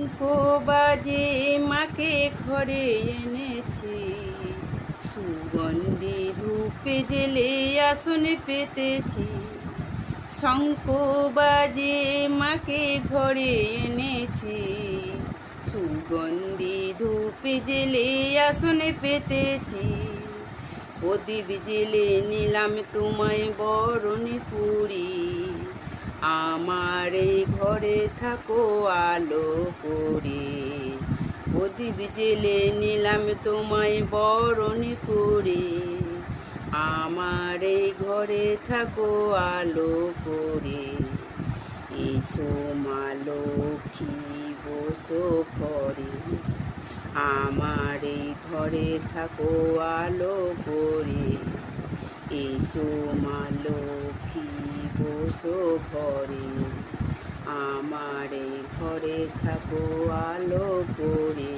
শঙ্খ বাজে মাকে ঘরে এনেছি, সুগন্ধি ধূপে জেলে আসনে পেতেছি। শঙ্খ বাজে মাকে ঘরে এনেছি, সুগন্ধি ধূপে জেলে আসনে পেতেছি। প্রদীপ জেলে নিলাম তোমায় বরণ করি, আমার এই ঘরে থাকো আলো করে। প্রদীপ জেলে নিলাম তোমায় বরণ করে, আমার এই ঘরে থাকো আলো করে। এসো মা লক্ষ্মী বসো ঘরে, আমার এই ঘরে থাকো আলো করে। এসো মা লক্ষ্মী বসো ঘরে, আমার এই ঘরে থাকো আলো করে।